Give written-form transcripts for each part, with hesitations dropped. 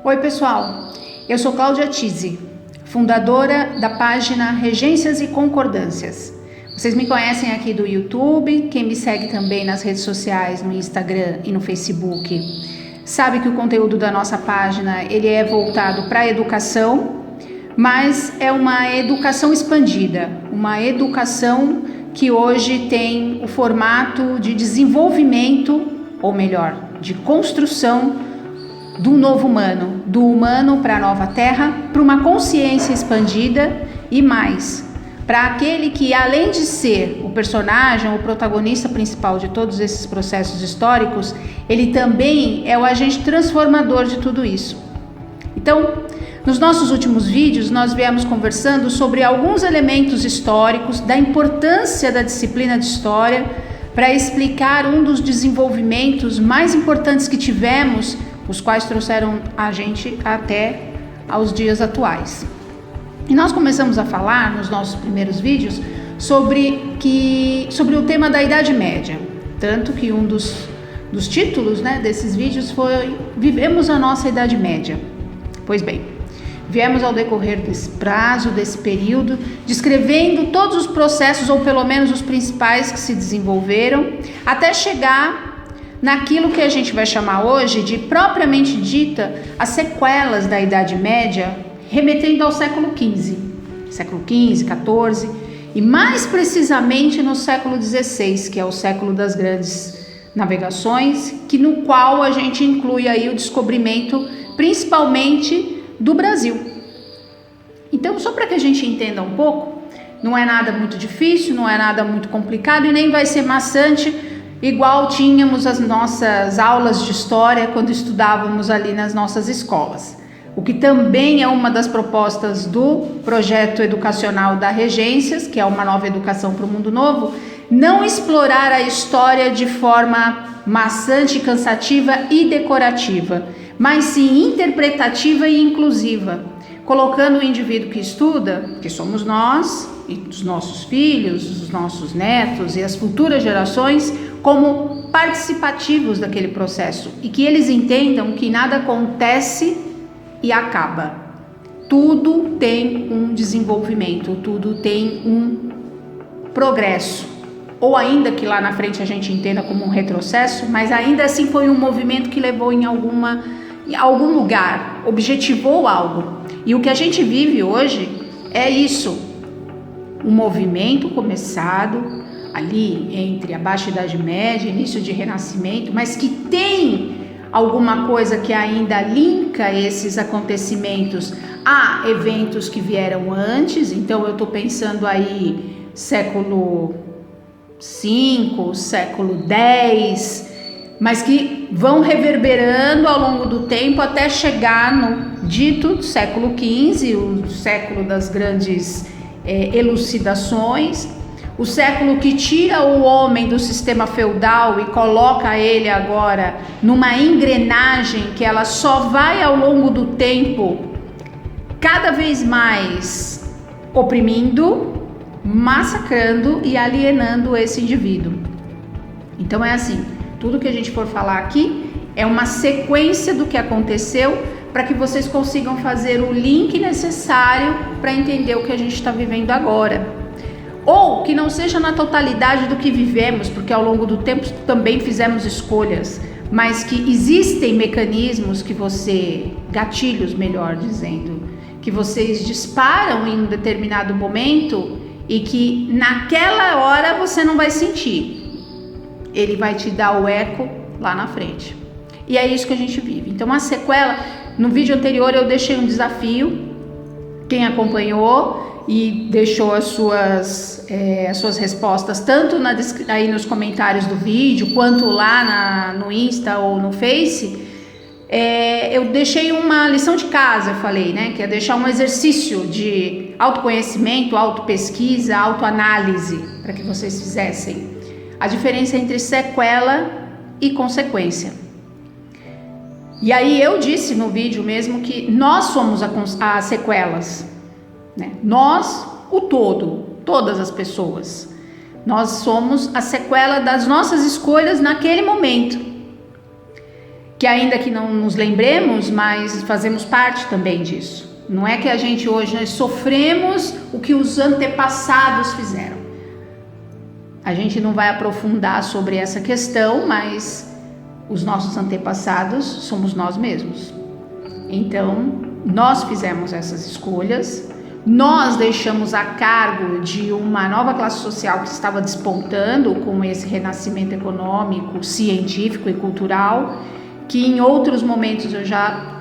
Oi pessoal, eu sou Cláudia Tizzi, fundadora da página Regências e Concordâncias. Vocês me conhecem aqui do YouTube, quem me segue também nas redes sociais, no Instagram e no Facebook, sabe que o conteúdo da nossa página ele é voltado para a educação, mas é uma educação expandida, uma educação que hoje tem o formato de desenvolvimento, ou melhor, de construção do novo humano, do humano para a nova terra, para uma consciência expandida e mais, para aquele que além de ser o personagem, o protagonista principal de todos esses processos históricos, ele também é o agente transformador de tudo isso. Então, nos nossos últimos vídeos, nós viemos conversando sobre alguns elementos históricos, da importância da disciplina de história, para explicar um dos desenvolvimentos mais importantes que tivemos, os quais trouxeram a gente até aos dias atuais. E nós começamos a falar nos nossos primeiros vídeos sobre o tema da Idade Média, tanto que um dos títulos, desses vídeos foi Vivemos a Nossa Idade Média. Pois bem, viemos ao decorrer desse prazo, desse período, descrevendo todos os processos, ou pelo menos os principais que se desenvolveram, até chegar naquilo que a gente vai chamar hoje de, propriamente dita, as sequelas da Idade Média, remetendo ao século XV, XIV, e mais precisamente no século XVI, que é o século das grandes navegações, no qual a gente inclui aí o descobrimento, principalmente do Brasil. Então, só para que a gente entenda um pouco, não é nada muito difícil, não é nada muito complicado e nem vai ser maçante, igual tínhamos as nossas aulas de história quando estudávamos ali nas nossas escolas. O que também é uma das propostas do projeto educacional da Regências, que é uma nova educação para o mundo novo, não explorar a história de forma maçante, cansativa e decorativa, mas sim interpretativa e inclusiva, colocando o indivíduo que estuda, que somos nós, e os nossos filhos, os nossos netos e as futuras gerações, como participativos daquele processo e que eles entendam que nada acontece e acaba. Tudo tem um desenvolvimento, tudo tem um progresso. Ou ainda que lá na frente a gente entenda como um retrocesso, mas ainda assim foi um movimento que levou em algum lugar, objetivou algo. E o que a gente vive hoje é isso. Um movimento começado ali entre a Baixa Idade Média, início de Renascimento, mas que tem alguma coisa que ainda linka esses acontecimentos a eventos que vieram antes. Então eu estou pensando aí século V, século X, mas que vão reverberando ao longo do tempo até chegar no dito século XV, o século das grandes elucidações, o século que tira o homem do sistema feudal e coloca ele agora numa engrenagem que ela só vai ao longo do tempo cada vez mais oprimindo, massacrando e alienando esse indivíduo. Então é assim, tudo que a gente for falar aqui é uma sequência do que aconteceu para que vocês consigam fazer o link necessário para entender o que a gente está vivendo agora. Ou que não seja na totalidade do que vivemos, porque ao longo do tempo também fizemos escolhas, mas que existem mecanismos gatilhos melhor dizendo, que vocês disparam em um determinado momento e que naquela hora você não vai sentir. Ele vai te dar o eco lá na frente. E é isso que a gente vive. Então a sequela, no vídeo anterior eu deixei um desafio, quem acompanhou e deixou as suas respostas, tanto aí nos comentários do vídeo, quanto lá no Insta ou no Face, eu deixei uma lição de casa, eu falei, que é deixar um exercício de autoconhecimento, autopesquisa, autoanálise, para que vocês fizessem a diferença entre sequela e consequência. E aí eu disse no vídeo mesmo que nós somos as sequelas, Nós, o todo, todas as pessoas. Nós somos a sequela das nossas escolhas naquele momento. que ainda que não nos lembremos, mas fazemos parte também disso. Não é que a gente hoje nós sofremos o que os antepassados fizeram. A gente não vai aprofundar sobre essa questão, mas os nossos antepassados somos nós mesmos. Então, nós fizemos essas escolhas, nós deixamos a cargo de uma nova classe social que estava despontando com esse renascimento econômico, científico e cultural, que em outros momentos eu já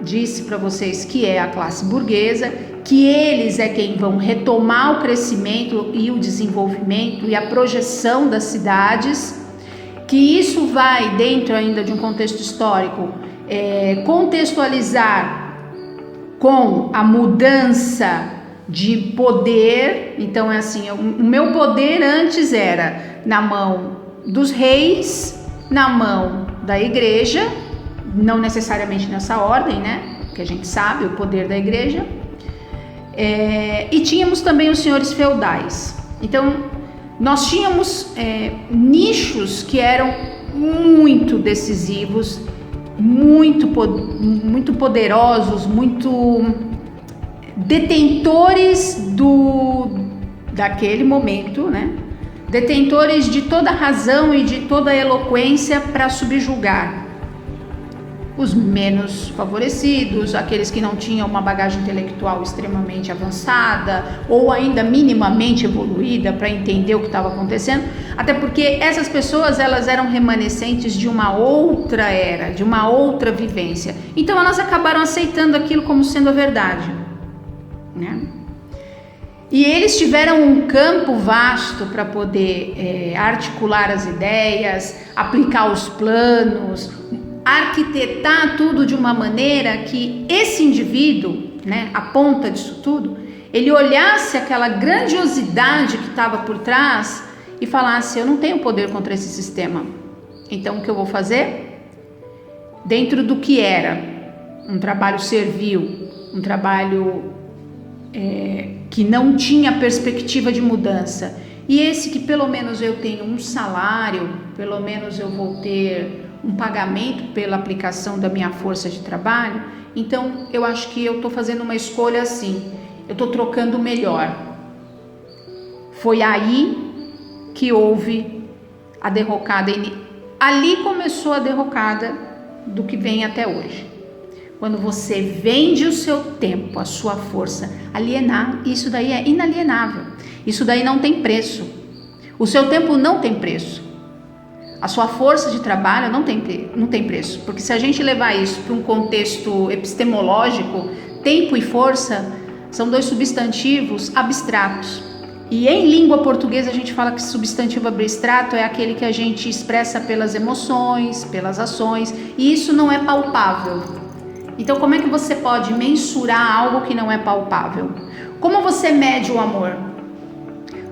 disse para vocês que é a classe burguesa, que eles é quem vão retomar o crescimento e o desenvolvimento e a projeção das cidades, que isso vai, dentro ainda de um contexto histórico, contextualizar com a mudança de poder. Então é assim, o meu poder antes era na mão dos reis, na mão da igreja, não necessariamente nessa ordem, né? Que a gente sabe o poder da igreja. E tínhamos também os senhores feudais. Então nós tínhamos nichos que eram muito decisivos, muito poderosos, muito detentores daquele momento, né? Detentores de toda a razão e de toda a eloquência para subjugar os menos favorecidos, aqueles que não tinham uma bagagem intelectual extremamente avançada ou ainda minimamente evoluída para entender o que estava acontecendo, até porque essas pessoas elas eram remanescentes de uma outra era, de uma outra vivência, então elas acabaram aceitando aquilo como sendo a verdade, né? E eles tiveram um campo vasto para poder articular as ideias, aplicar os planos, arquitetar tudo de uma maneira que esse indivíduo, né, a ponta disso tudo, ele olhasse aquela grandiosidade que estava por trás e falasse: eu não tenho poder contra esse sistema, então o que eu vou fazer? Dentro do que era um trabalho servil, um trabalho que não tinha perspectiva de mudança, e esse que pelo menos eu tenho um salário, pelo menos eu vou ter um pagamento pela aplicação da minha força de trabalho, então eu acho que eu estou fazendo uma escolha assim, eu estou trocando o melhor. Foi aí que houve a derrocada, ali começou a derrocada do que vem até hoje. Quando você vende o seu tempo, a sua força, alienar, isso daí é inalienável, isso daí não tem preço, o seu tempo não tem preço. A sua força de trabalho não tem preço, porque se a gente levar isso para um contexto epistemológico, tempo e força são dois substantivos abstratos. E em língua portuguesa a gente fala que substantivo abstrato é aquele que a gente expressa pelas emoções, pelas ações, e isso não é palpável. Então como é que você pode mensurar algo que não é palpável? Como você mede o amor?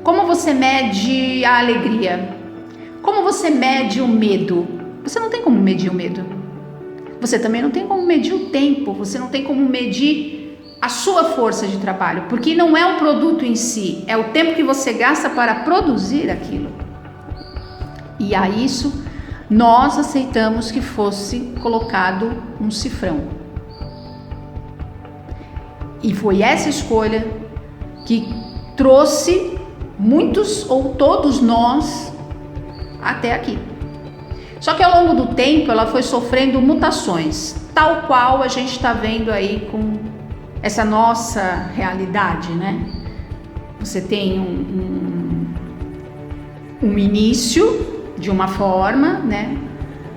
Como você mede a alegria? Como você mede o medo? Você não tem como medir o medo. Você também não tem como medir o tempo. Você não tem como medir a sua força de trabalho. Porque não é o produto em si. É o tempo que você gasta para produzir aquilo. E a isso nós aceitamos que fosse colocado um cifrão. E foi essa escolha que trouxe muitos ou todos nós até aqui. Só que ao longo do tempo ela foi sofrendo mutações, tal qual a gente está vendo aí com essa nossa realidade, né? Você tem um início de uma forma, né?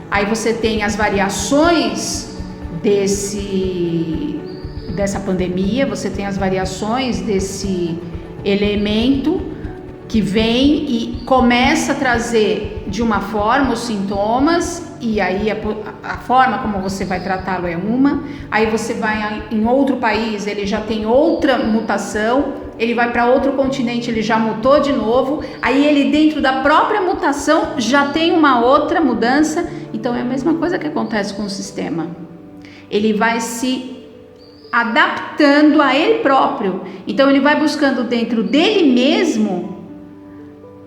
Aí você tem as variações dessa pandemia, você tem as variações desse elemento que vem e começa a trazer de uma forma os sintomas, e aí a forma como você vai tratá-lo é uma, aí você vai em outro país, ele já tem outra mutação, ele vai para outro continente, ele já mutou de novo, aí ele dentro da própria mutação já tem uma outra mudança. Então é a mesma coisa que acontece com o sistema, ele vai se adaptando a ele próprio, então ele vai buscando dentro dele mesmo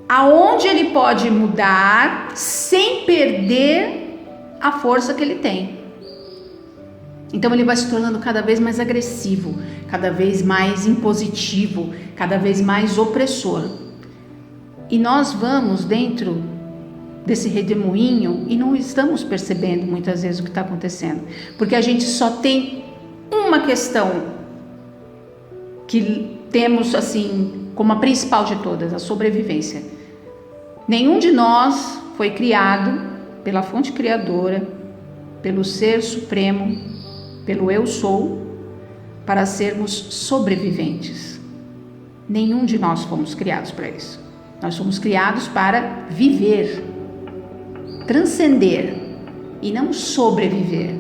aonde ele pode mudar sem perder a força que ele tem. Então ele vai se tornando cada vez mais agressivo, cada vez mais impositivo, cada vez mais opressor. E nós vamos dentro desse redemoinho e não estamos percebendo muitas vezes o que está acontecendo, porque a gente só tem uma questão que temos assim como a principal de todas, a sobrevivência. Nenhum de nós foi criado pela fonte criadora, pelo Ser Supremo, pelo Eu Sou, para sermos sobreviventes. Nenhum de nós fomos criados para isso. Nós fomos criados para viver, transcender e não sobreviver.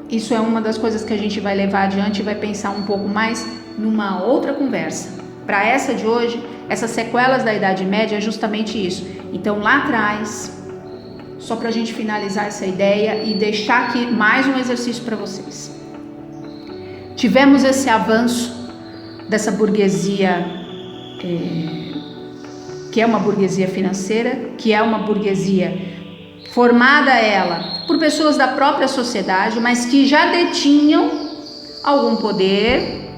Isso é uma das coisas que a gente vai levar adiante e vai pensar um pouco mais numa outra conversa. Para essa de hoje, essas sequelas da Idade Média é justamente isso. Então lá atrás, só para a gente finalizar essa ideia e deixar aqui mais um exercício para vocês. Tivemos esse avanço dessa burguesia, que é uma burguesia financeira, que é uma burguesia formada ela por pessoas da própria sociedade, mas que já detinham algum poder,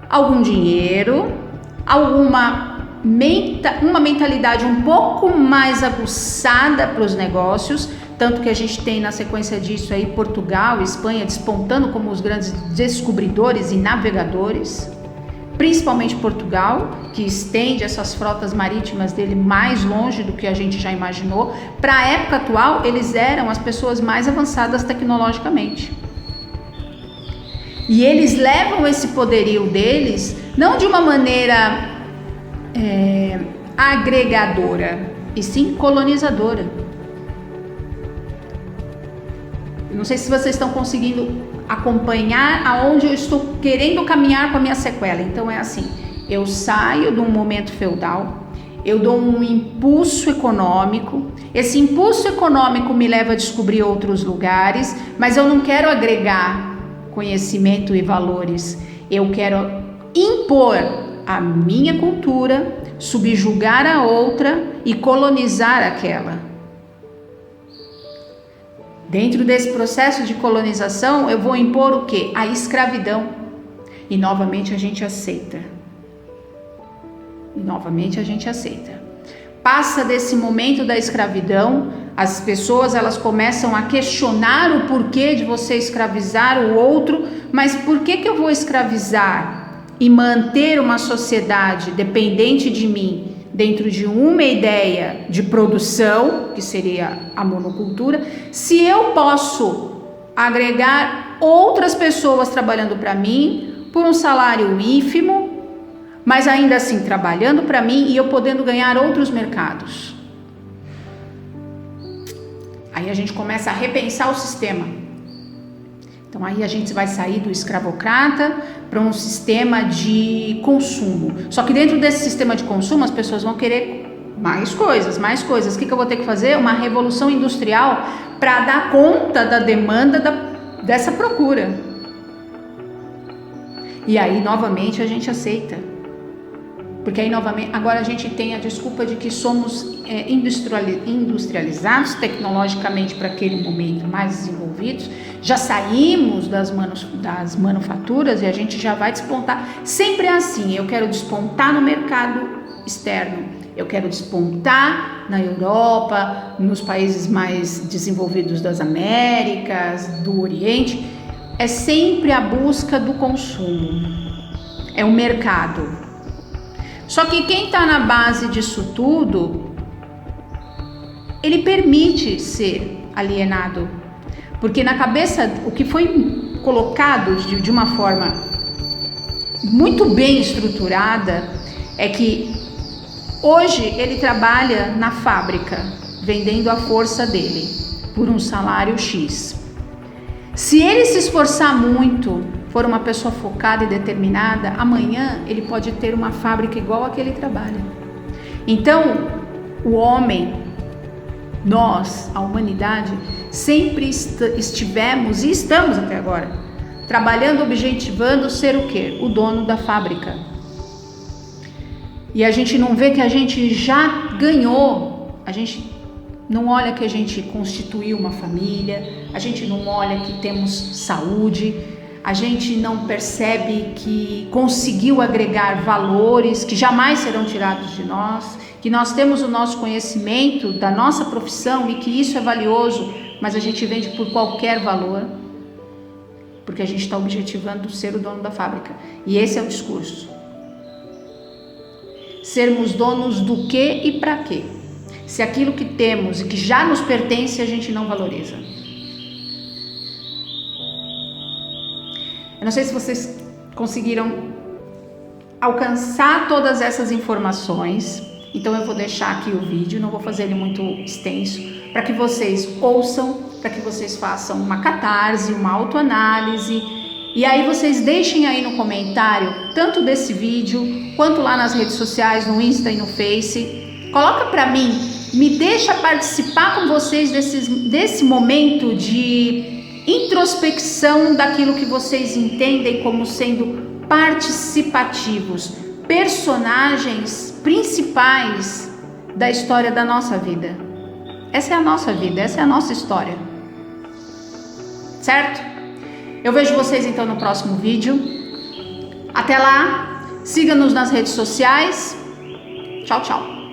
algum dinheiro, uma mentalidade um pouco mais aguçada para os negócios, tanto que a gente tem na sequência disso aí Portugal e Espanha despontando como os grandes descobridores e navegadores, principalmente Portugal, que estende essas frotas marítimas dele mais longe do que a gente já imaginou. Para a época atual, eles eram as pessoas mais avançadas tecnologicamente. E eles levam esse poderio deles não de uma maneira agregadora, e sim colonizadora. Não sei se vocês estão conseguindo acompanhar aonde eu estou querendo caminhar com a minha sequela. Então é assim, eu saio de um momento feudal, eu dou um impulso econômico, esse impulso econômico me leva a descobrir outros lugares, mas eu não quero agregar conhecimento e valores, eu quero impor a minha cultura, subjugar a outra e colonizar aquela. Dentro desse processo de colonização, eu vou impor o quê? A escravidão. E novamente a gente aceita. Passa desse momento da escravidão, as pessoas elas começam a questionar o porquê de você escravizar o outro, mas por que eu vou escravizar e manter uma sociedade dependente de mim dentro de uma ideia de produção, que seria a monocultura, se eu posso agregar outras pessoas trabalhando para mim por um salário ínfimo, mas ainda assim trabalhando para mim e eu podendo ganhar outros mercados. Aí a gente começa a repensar o sistema. Então aí a gente vai sair do escravocrata para um sistema de consumo. Só que dentro desse sistema de consumo as pessoas vão querer mais coisas. O que eu vou ter que fazer? Uma revolução industrial para dar conta da demanda dessa procura. E aí novamente a gente aceita. Porque aí novamente, agora a gente tem a desculpa de que somos industrializados tecnologicamente para aquele momento, mais desenvolvidos, já saímos das manufaturas e a gente já vai despontar. Sempre é assim, eu quero despontar no mercado externo, eu quero despontar na Europa, nos países mais desenvolvidos das Américas, do Oriente, é sempre a busca do consumo, é o mercado. Só que quem está na base disso tudo, ele permite ser alienado. Porque na cabeça, o que foi colocado de uma forma muito bem estruturada, é que hoje ele trabalha na fábrica, vendendo a força dele, por um salário X. Se ele se esforçar muito, for uma pessoa focada e determinada, amanhã ele pode ter uma fábrica igual a que ele trabalha. Então, o homem, nós, a humanidade, sempre estivemos e estamos até agora, trabalhando, objetivando ser o quê? O dono da fábrica. E a gente não vê que a gente já ganhou, a gente não olha que a gente constituiu uma família, a gente não olha que temos saúde, a gente não percebe que conseguiu agregar valores que jamais serão tirados de nós, que nós temos o nosso conhecimento da nossa profissão e que isso é valioso, mas a gente vende por qualquer valor, porque a gente está objetivando ser o dono da fábrica. E esse é o discurso. Sermos donos do quê e para quê? Se aquilo que temos e que já nos pertence a gente não valoriza. Eu não sei se vocês conseguiram alcançar todas essas informações, então eu vou deixar aqui o vídeo, não vou fazer ele muito extenso, para que vocês ouçam, para que vocês façam uma catarse, uma autoanálise, e aí vocês deixem aí no comentário, tanto desse vídeo, quanto lá nas redes sociais, no Insta e no Face, coloca para mim, me deixa participar com vocês desse momento de introspecção daquilo que vocês entendem como sendo participativos, personagens principais da história da nossa vida. Essa é a nossa vida, essa é a nossa história. Certo? Eu vejo vocês então no próximo vídeo. Até lá, siga-nos nas redes sociais. Tchau, tchau.